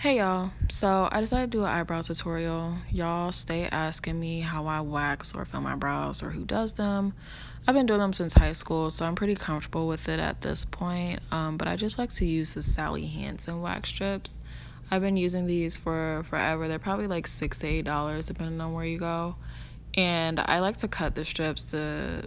Hey y'all, so I decided to do an eyebrow tutorial. Y'all stay asking me how I wax or fill my brows or who does them. I've been doing them since high school, so I'm pretty comfortable with it at this point. But I just like to use the Sally Hansen wax strips. I've been using these for forever. They're probably like $6 to $8 depending on where you go. And I like to cut the strips to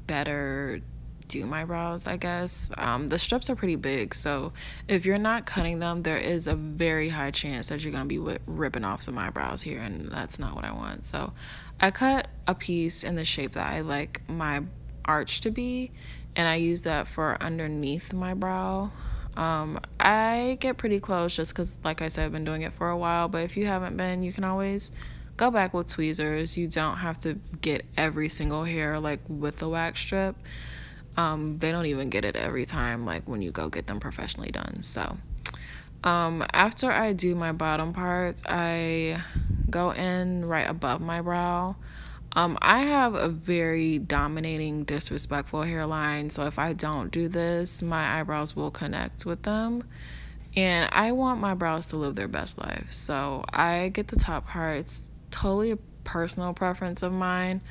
better do my brows, I guess. The strips are pretty big, so if you're not cutting them, there is a very high chance that you're gonna be ripping off some eyebrows here, and that's not what I want. So I cut a piece in the shape that I like my arch to be, and I use that for underneath my brow. I get pretty close just because, like I said, I've been doing it for a while, but if you haven't been, you can always go back with tweezers. You don't have to get every single hair like with the wax strip. They don't even get it every time, like when you go get them professionally done. So after I do my bottom parts, I go in right above my brow. I have a very dominating, disrespectful hairline, so if I don't do this, my eyebrows will connect with them. And I want my brows to live their best life. So I get the top part. It's totally a personal preference of mine.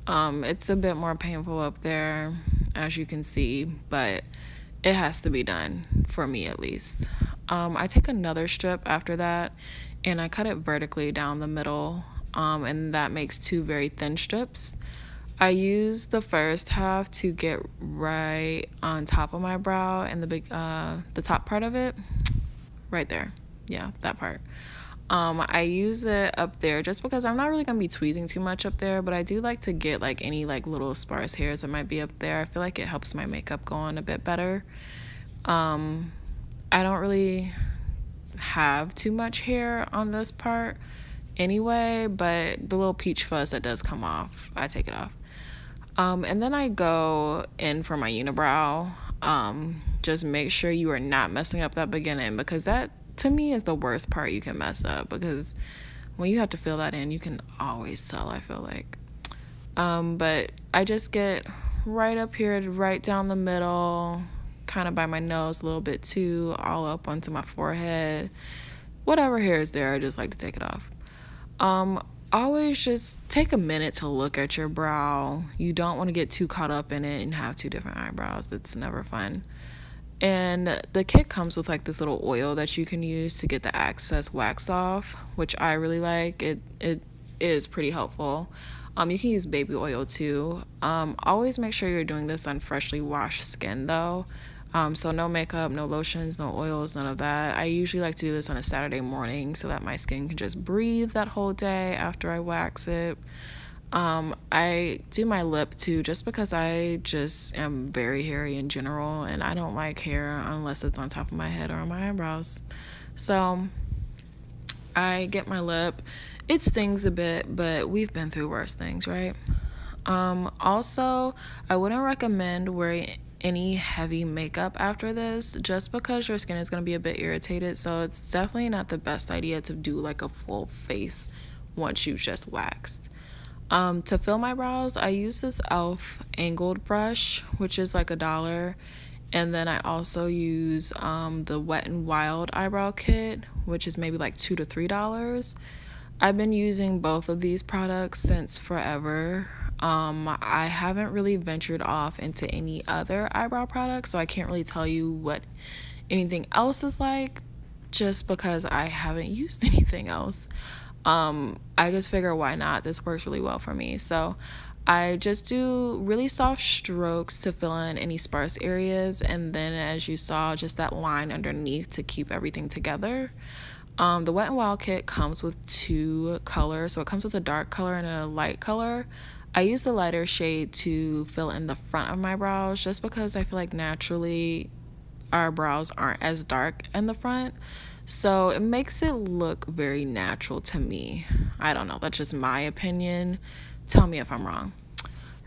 It's a bit more painful up there, as you can see, but it has to be done, for me at least. I take another strip after that, and I cut it vertically down the middle, and that makes two very thin strips. I use the first half to get right on top of my brow and the top part of it, right there. Yeah, that part. I use it up there just because I'm not really gonna be tweezing too much up there, but I do like to get like any like little sparse hairs that might be up there. I feel like it helps my makeup go on a bit better. I don't really have too much hair on this part anyway, but the little peach fuzz that does come off, I take it off. And then I go in for my unibrow. Just make sure you are not messing up that beginning, because that to me is the worst part you can mess up, because when you have to fill that in, you can always tell, I feel like. But I just get right up here, right down the middle, kind of by my nose a little bit too, all up onto my forehead. Whatever hair is there, I just like to take it off. Always just take a minute to look at your brow. You don't want to get too caught up in it and have two different eyebrows. It's never fun. And the kit comes with like this little oil that you can use to get the excess wax off, which I really like. It is pretty helpful. You can use baby oil too. Always make sure you're doing this on freshly washed skin though. So no makeup, no lotions, no oils, none of that. I usually like to do this on a Saturday morning so that my skin can just breathe that whole day after I wax it. I do my lip too, just because I just am very hairy in general, and I don't like hair unless it's on top of my head or on my eyebrows. So I get my lip. It stings a bit, but we've been through worse things, right? Also, I wouldn't recommend wearing any heavy makeup after this, just because your skin is going to be a bit irritated. So it's definitely not the best idea to do like a full face once you've just waxed. To fill my brows, I use this e.l.f. angled brush, which is like $1. And then I also use the Wet n Wild eyebrow kit, which is maybe like $2 to $3. I've been using both of these products since forever. I haven't really ventured off into any other eyebrow products, so I can't really tell you what anything else is like, just because I haven't used anything else. I just figure, why not? This works really well for me. So I just do really soft strokes to fill in any sparse areas, and then as you saw, just that line underneath to keep everything together. The Wet n Wild kit comes with two colors, so it comes with a dark color and a light color. I use the lighter shade to fill in the front of my brows, just because I feel like naturally our brows aren't as dark in the front, so it makes it look very natural to me. I don't know, that's just my opinion. Tell me if I'm wrong.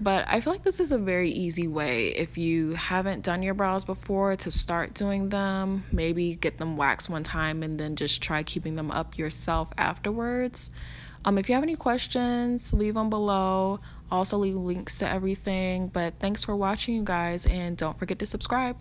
But I feel like this is a very easy way, if you haven't done your brows before, to start doing them. Maybe get them waxed one time and then just try keeping them up yourself afterwards. If you have any questions, leave them below. Also leave links to everything. But thanks for watching, you guys, and don't forget to subscribe.